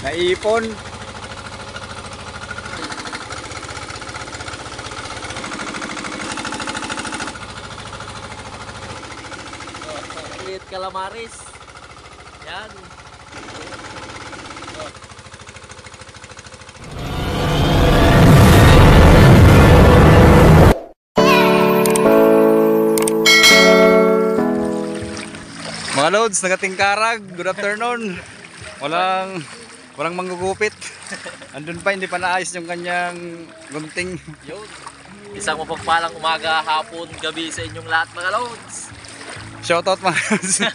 Naipon. Liit calamaris. Yan. Mga loads, nagatingkarag. Good afternoon. Walang manggugupit. Andun pa, hindi pa naayos yung kanyang gunting. Yun. Isang mapagpalang umaga, hapon, gabi sa inyong lahat mga loads. Shoutout mga loads.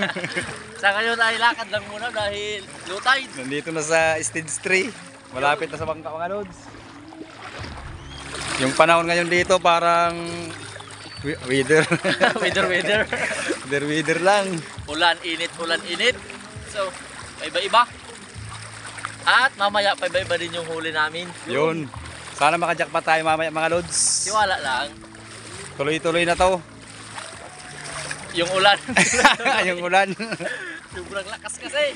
Sa ngayon ay lakad lang muna dahil low tide. Nandito na sa stage 3. Malapit na sa bangka mga loads. Yung panahon ngayon dito parang weather. Weather lang. Ulan, init. So, iba-iba. At mamaya pa iba-iba din yung huli namin. Yun. Sana makajakpat tayo mamaya mga loads. Siwala lang. Tuloy-tuloy na to. Yung ulan. Yung ulan. Sobrang lakas kasi.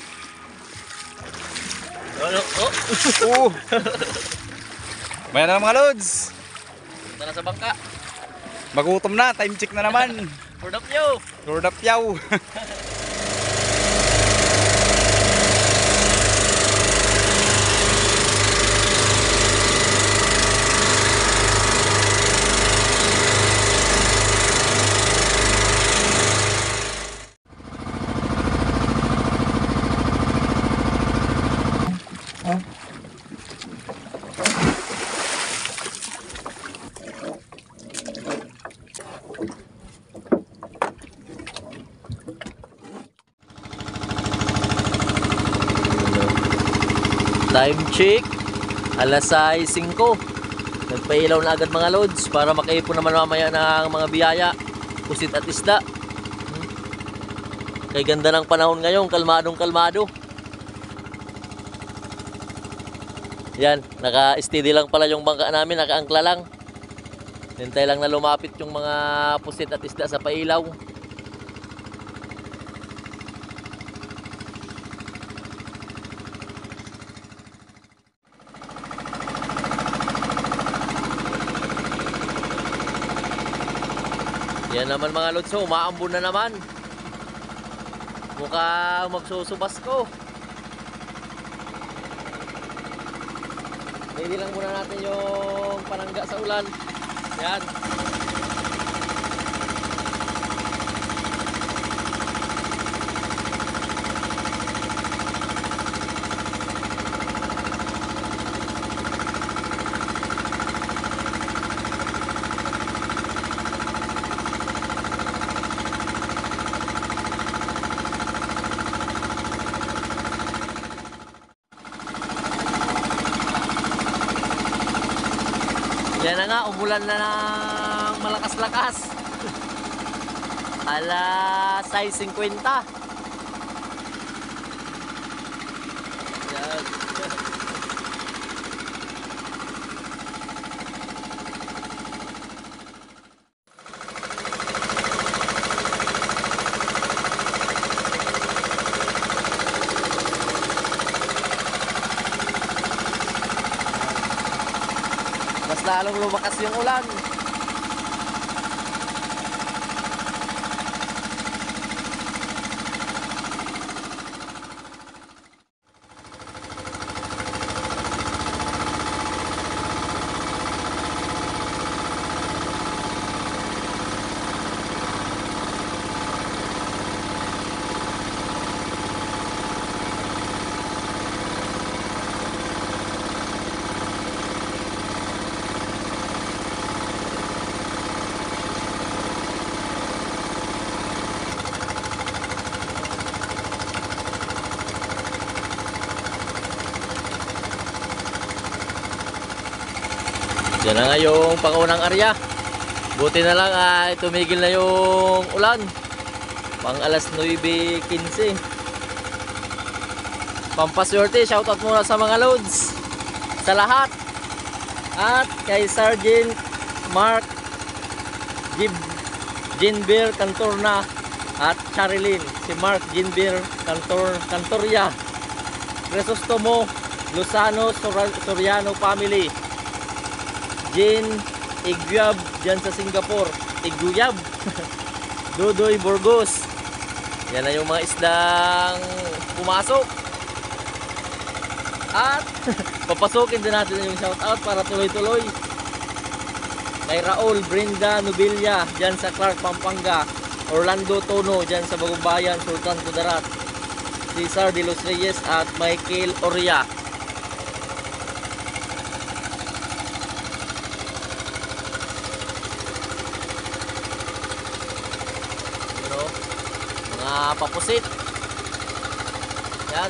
Oh. Maya na mga loads. Punta na sa bangka. Magutom na, time check na naman. Lord of you. Lord of Yaw. Time check. Alas 6:05. Nagpailaw na agad mga loads para makaipon naman mamaya ng mga biyaya, pusit at isda. Kay ganda ng panahon ngayon, kalmadong-kalmado. Yan, naka-steady lang pala yung bangka namin, nakaangkla lang. Hintay lang na lumapit yung mga pusit at isda sa pailaw. Yan naman mga lods, umaambon na naman. Mukha magsusubas ko. Ready lang muna natin yung panangga sa ulan. Yan. Yan na nga, umulan na ng malakas-lakas. Alas 6:50. Yan. Mas lalong lumakas yung ulan. Yan na nga yung pangunang area. Buti na lang ay tumigil na yung ulan. Pang alas 9:15. Pampaswerte, shoutout muna sa mga loads. Sa lahat. At kay Sergeant Mark Jinbir Cantorna at Charilyn. Si Mark Jinbir Cantoria. Crisostomo Lozano Soriano family. Jean Iguyab dyan sa Singapore. Iguyab. Dudoy Burgos. Yan na yung mga isdang pumasok. At papasukin din natin yung shoutout para tuloy-tuloy. Kay Raul Brenda Nobilia dyan sa Clark, Pampanga. Orlando Tono dyan sa Bagumbayan, Sultan Kudarat. Cesar de los Reyes at Michael Oria. Mga papusit. Yan,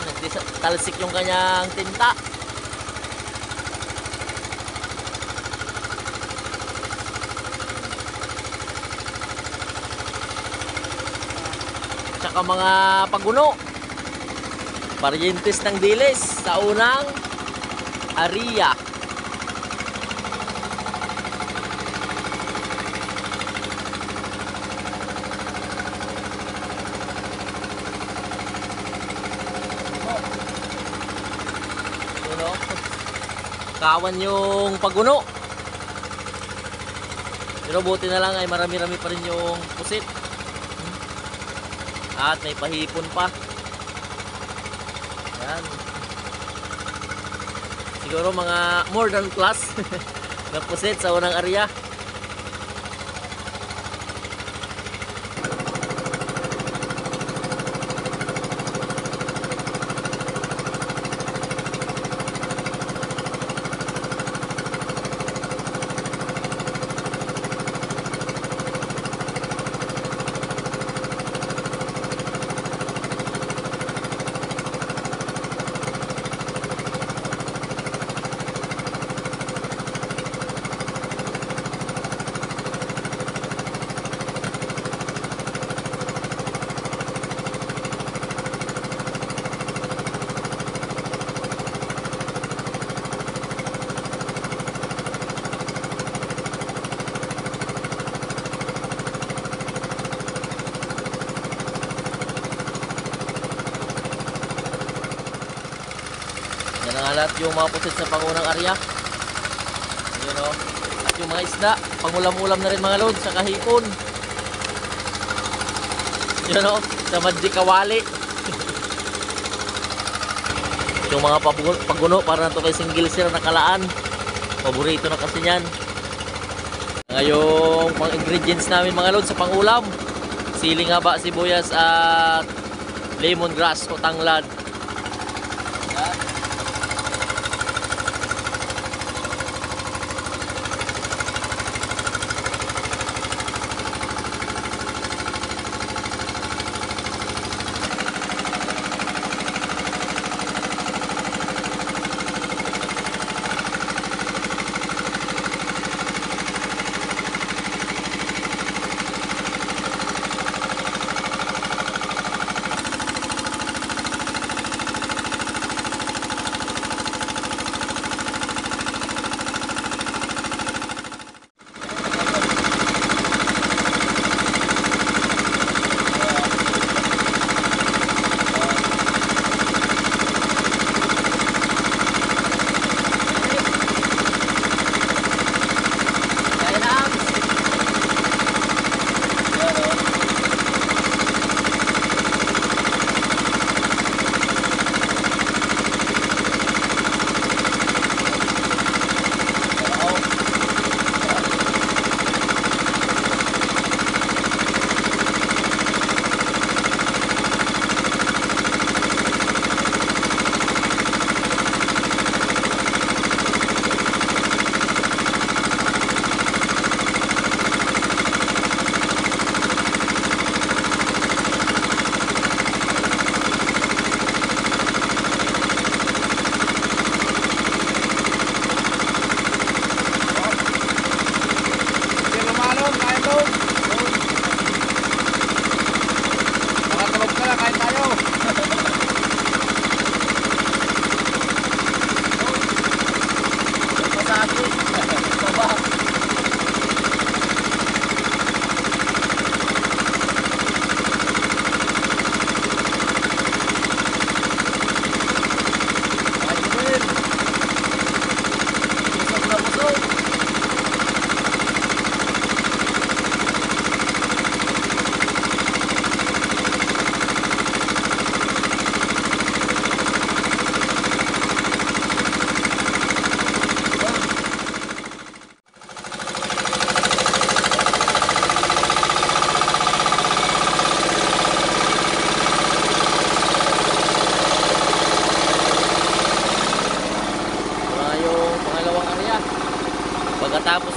talsik yung kanyang tinta. Tsaka mga paguno. Parientes ng dilis sa unang Aria. Kawan yung paguno. Pero buti na lang ay marami-rami pa rin yung pusit. At may pahipon pa. Yan. Siguro mga more than plus na pusit sa unang area. Yan ang lahat yung mga pusit sa pangunang area. Yun o. At yung mga isda, pangulam-ulam na rin mga load sa kahipon. Yun o, sa Magic Kawali. Yung mga paguno para na ito kay single sir na kalaan. Paborito na kasi yan. Ngayong mga ingredients namin mga load sa pangulam. Siling haba, sibuyas at lemongrass o tanglad.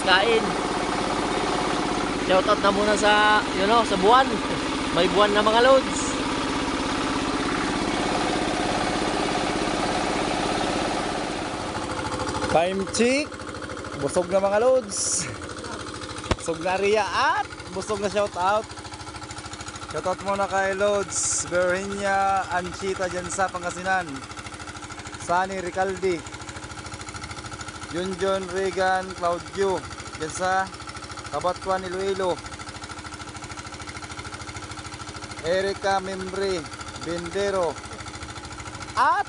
pagkain. Shoutout na muna sa, sa buwan. May buwan na mga loads. Time check. Busog na mga loads. Busog na Ria at busog na shoutout. Shoutout muna kay Loads Virginia Anchita dyan sa Pangasinan, Sunny Ricaldi, Junjun Regan Claudio dyan sa Kabatwan Iloilo, Erika Membre Bendero at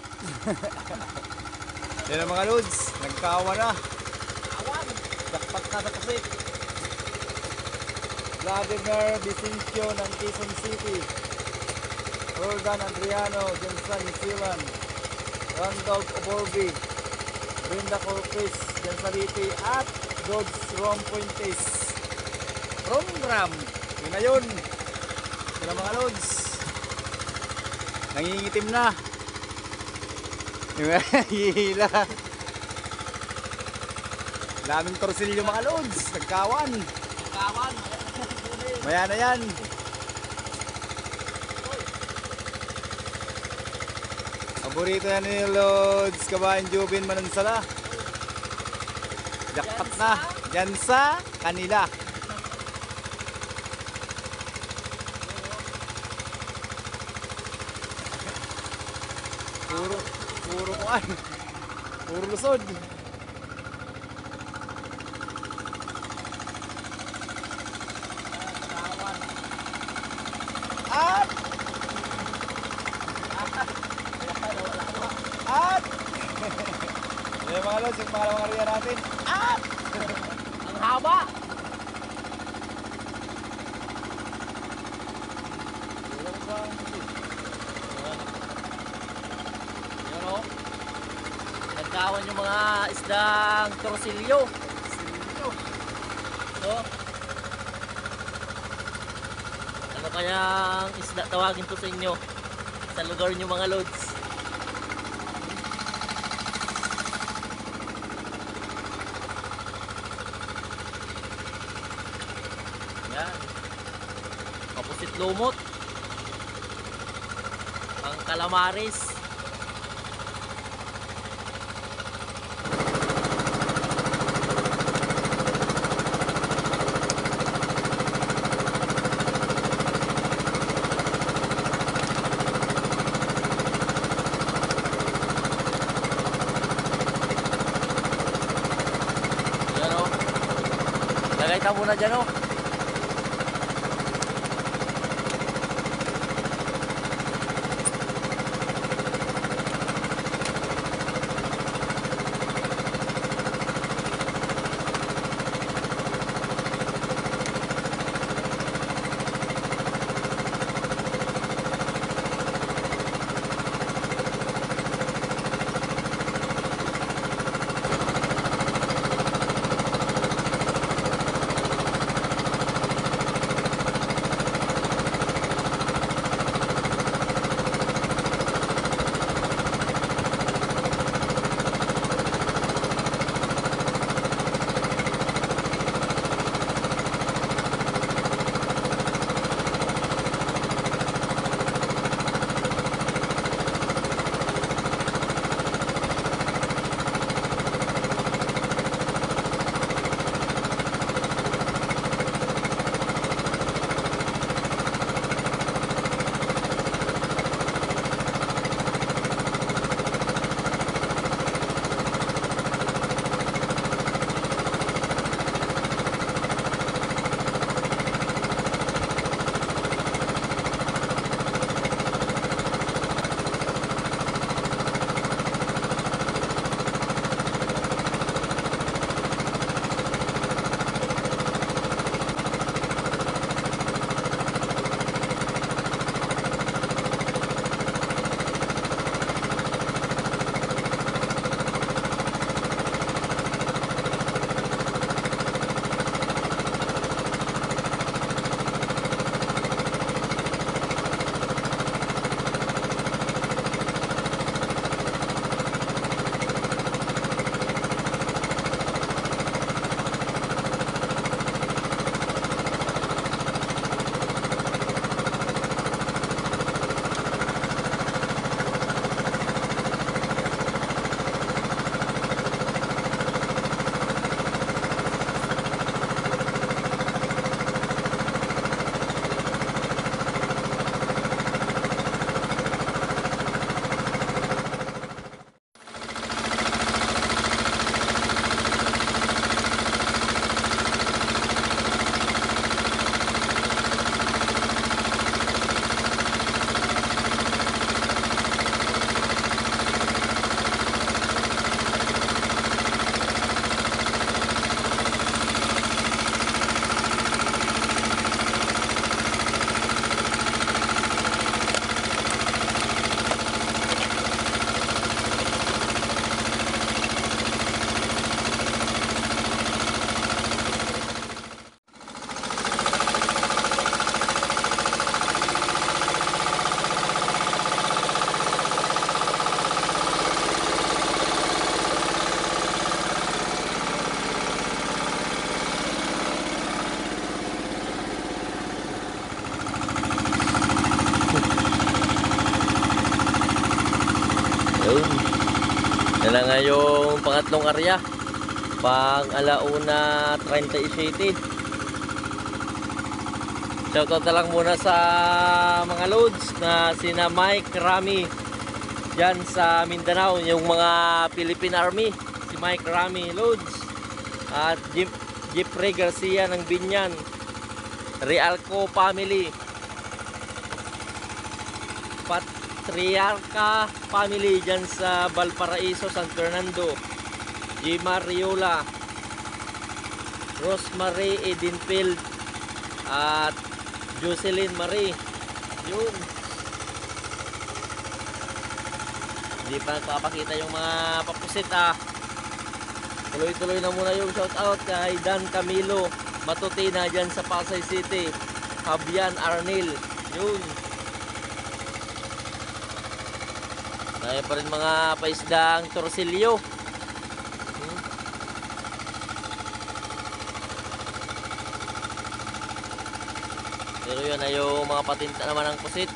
yan ang mga Loads, nagkawa na. Dakpak na sa Pasig. Vladimir Vicencio ng Quezon City, Roldan Adriano dyan sa New Zealand, Randolph Oborbi, Brenda Corpus dyan sa Lipi at George Rom Puentes Rom. Yun na yun. Yun ang mga Loads. Nangingitim na. Yung hihila. Daming torsilyo mga Loads. Nagkawan. Maya na yan. Paborito yan ni Loads Kabayan Jubin Manansala. Jackpot na. Yan sa kanila. Puro kuan. Puro lusod. At yung mga Loads, yung pangalawang area natin. At Ang haba. Yun o. Nagkawan yung mga isdang torsilyo. So, ano kayang isda tawagin to sa inyo sa lugar nyo mga Loads? Yan. Kapusit lumot. Ang calamares. Yan o. Lagay ta muna dyan o. Yun. Yan na nga yung pangatlong area. Pang 1:37. Shoutout na lang muna sa mga loads na sina Mike Rami dyan sa Mindanao, yung mga Philippine Army, si Mike Rami Loads, at Jeffrey Garcia ng Binyan, Realco family, Patriarca family dyan sa Valparaiso, San Fernando, Jima Riola, Rosemary Edenfield, at Jocelyn Marie. Yun. Hindi pa nagpapakita yung mga papusit Tuloy-tuloy na muna yung shoutout kay Dan Camilo Matutina dyan sa Pasay City, Fabian Arnil. Yun. Kaya pa rin mga paisdang torsilyo. Pero yun ay yung mga patinta naman ng pusit.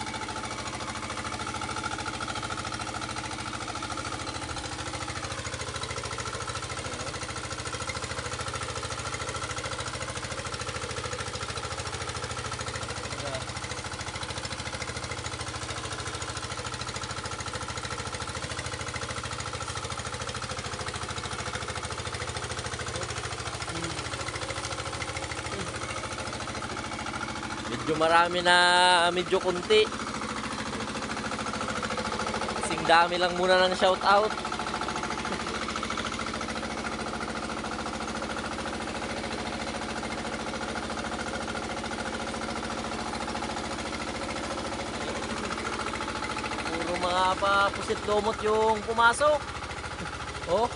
Medyo marami na, medyo kunti. Sing dami lang muna ng shoutout. Puro mga papusit domot yung pumasok. Oh,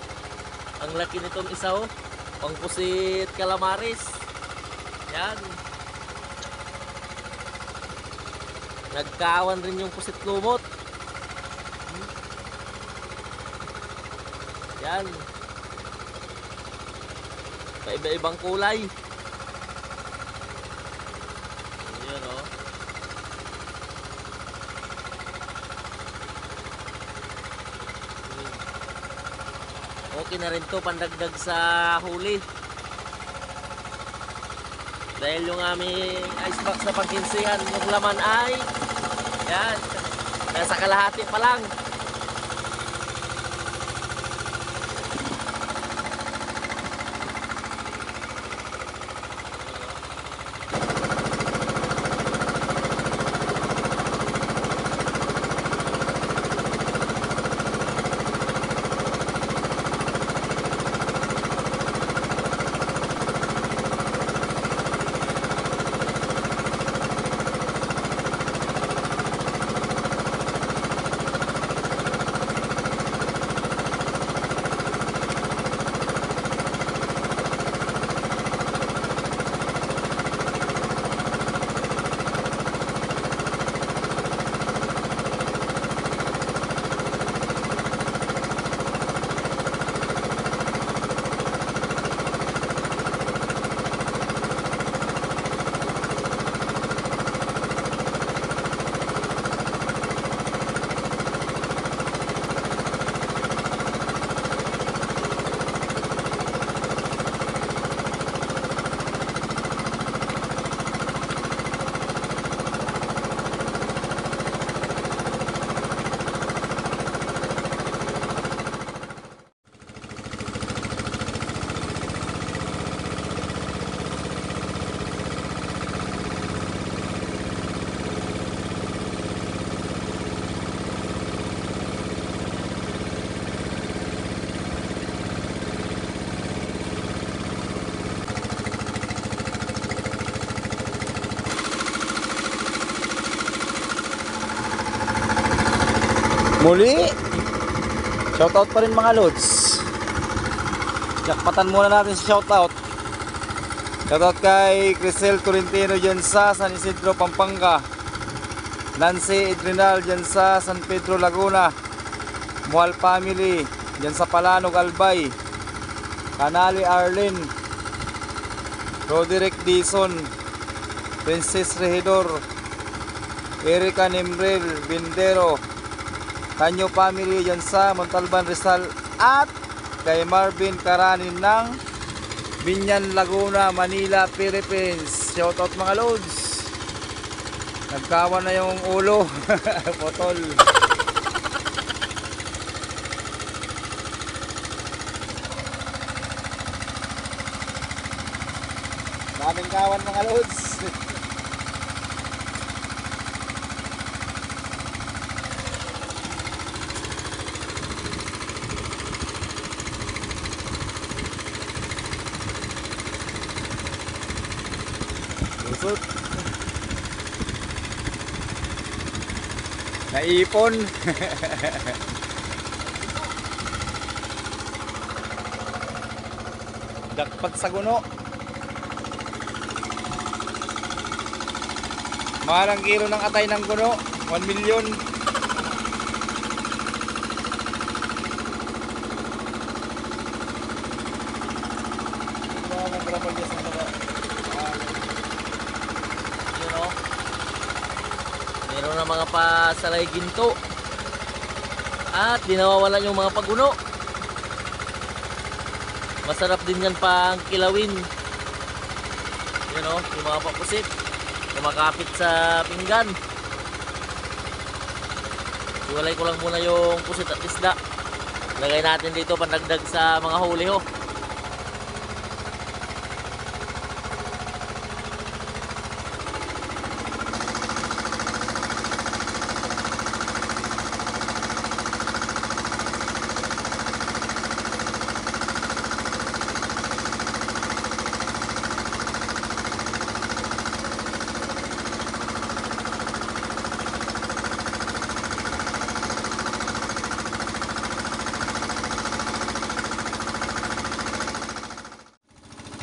ang laki nitong isa oh. Pangpusit calamaris. Yan. Nagkawan rin yung pusit lumot. Yan. Paiba-ibang kulay. Yan o. Okay na rin to, pandagdag sa huli. Dahil yung aming icebox na pangkinsihan, yung laman ay yan, nasa kalahati pa lang. Muli, shoutout pa rin mga lods. Jakpatan muna natin si shoutout. Shoutout kay Crisel Tolentino dyan sa San Isidro, Pampanga. Nancy Idrinal dyan sa San Pedro, Laguna. Mual family dyan sa Palanog, Albay. Kanali Arlene, Roderick Dison, Princess Regidor, Erika Nimrel Bindero, Kanyo family dyan sa Montalban, Rizal, at kay Marvin Karanin ng Binyan, Laguna, Manila, Philippines. Shoutout mga loads. Nagkawan na yung ulo. Potol. Daming kawan mga loads. Lusot. Naipon. Dakpat sa guno. Mahal ang kilo ng atay ng guno. 1 million. Yun o. Meron na mga pasalay ginto. At di nawawalan yung mga paguno. Masarap din yan pang kilawin. Yun o, yung mga papusit. Kumakapit sa pinggan. Iwalay ko lang muna yung pusit at isda. Lagay natin dito pandagdag sa mga huli ho.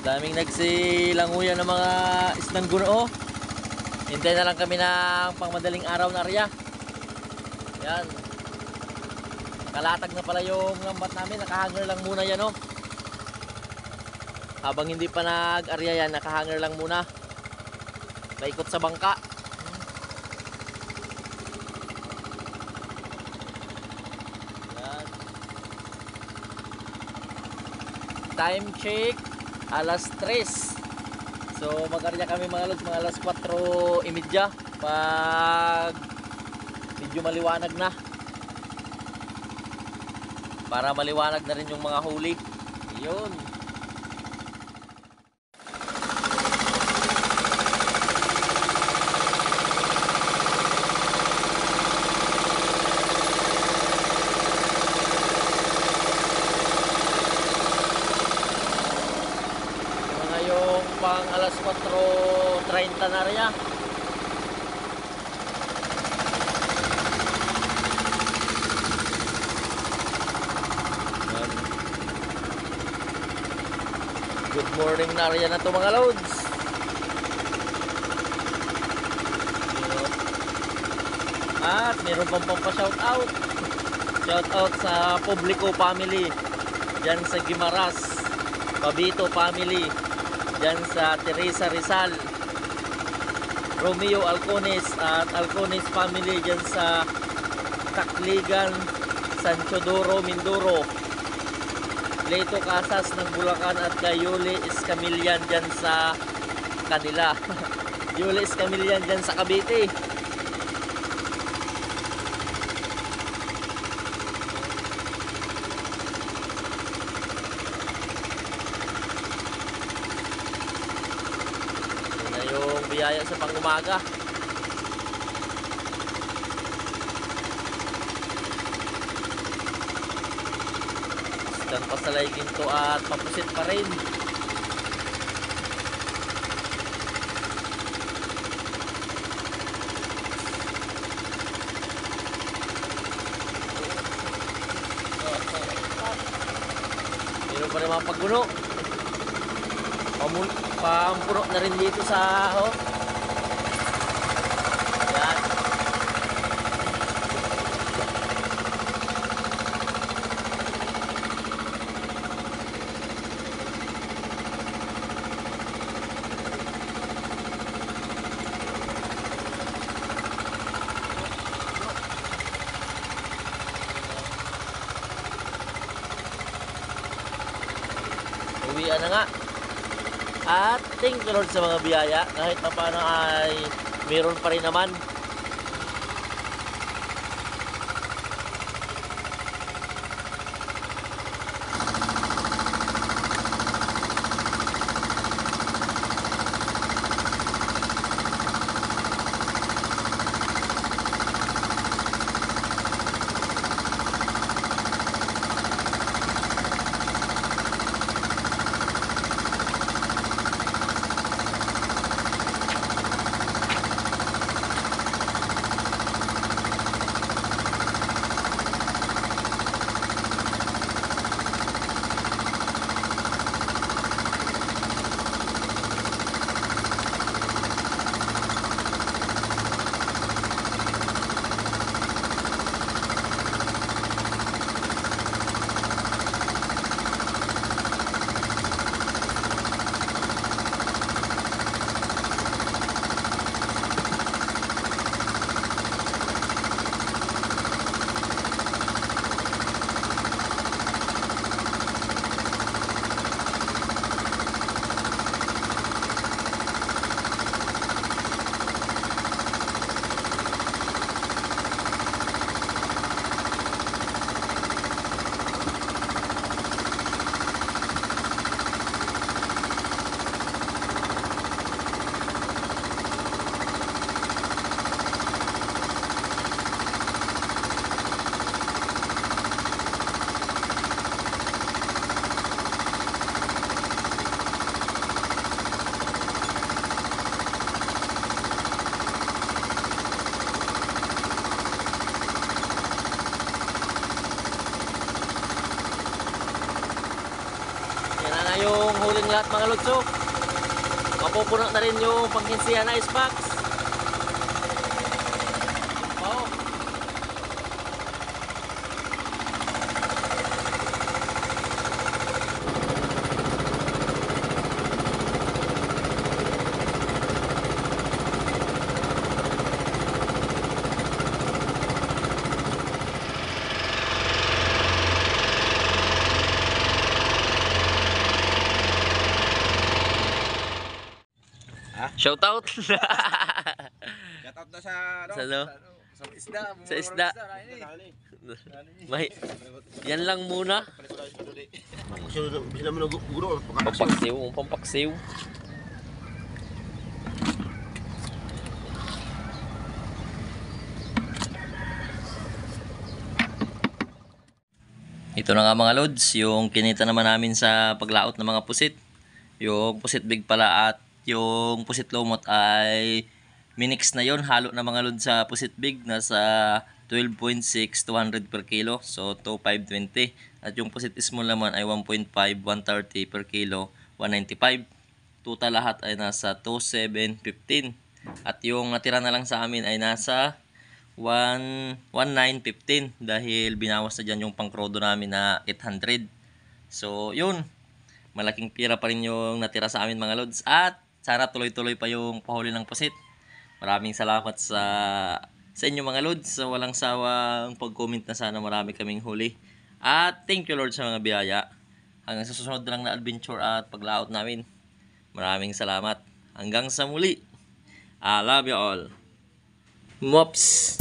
Daming nagsilanguyan ng mga isdang guno. Hintay na lang kami ng pangmadaling araw na arya. Yan. Kalatag na pala yung lambat namin. Nakahanger lang muna yan, oh. Habang hindi pa nag-arya yan, nakahanger lang muna. Paikot sa bangka. Yan. Time check. Alas 3. So mag-arya kami mga lods, mga alas 4:30 pag medyo maliwanag na. Para maliwanag na rin yung mga huli. Yun. Pang alas 4:30 na rin. Good morning na rin na ito mga loads. At meron pang pa-shoutout. Shoutout sa Publico family dyan sa Guimaras, Pabito family dyan sa Teresa Rizal, Romeo Alcones at Alcones family dyan sa Takligan, San Chodoro, Mindoro, Leto Casas ng Bulacan at kay Yuli Escamillan dyan sa kanila. Yuli Escamillan dyan sa Cavite. Biyaya sa pangumaga. Isdang pasalay ginto at papusit pa rin. Meron pa rin mga pagguno. Pampuno na rin dito sa yan. Uwian na nga. At thank you Lord sa mga biyaya. Kahit pa paano ay meron pa rin naman. Yung huling lahat mga lutso, mapupuno na rin yung pangkinsihan na icebox. Oh. Shout out. Shout out na sa Sa ano? sa isda. Sa isda. May, yan lang muna. Pampaksiw, pampaksiw. Ito na nga mga lods, yung kinita naman namin sa paglaot ng mga pusit. Yung pusit big pala at yung pusit lumot ay minix na yon, halo na mga lods sa pusit big, nasa 12.6 200 per kilo, so 2,520. At yung pusit small naman ay 1.5 130 per kilo, 195. Total lahat ay nasa 2,715. At yung natira na lang sa amin ay nasa 1,915 dahil binawas na dyan yung pangkrodo namin na 800. So yun, malaking pira pa rin yung natira sa amin mga lods. At sana tuloy-tuloy pa yung pahuli ng pusit. Maraming salamat sa inyo mga lods, sa walang sawang pag-comment na sana marami kaming huli. At thank you Lord sa mga biyaya. Hanggang sa susunod na lang na adventure at paglaot namin. Maraming salamat. Hanggang sa muli. I love you all. Mops!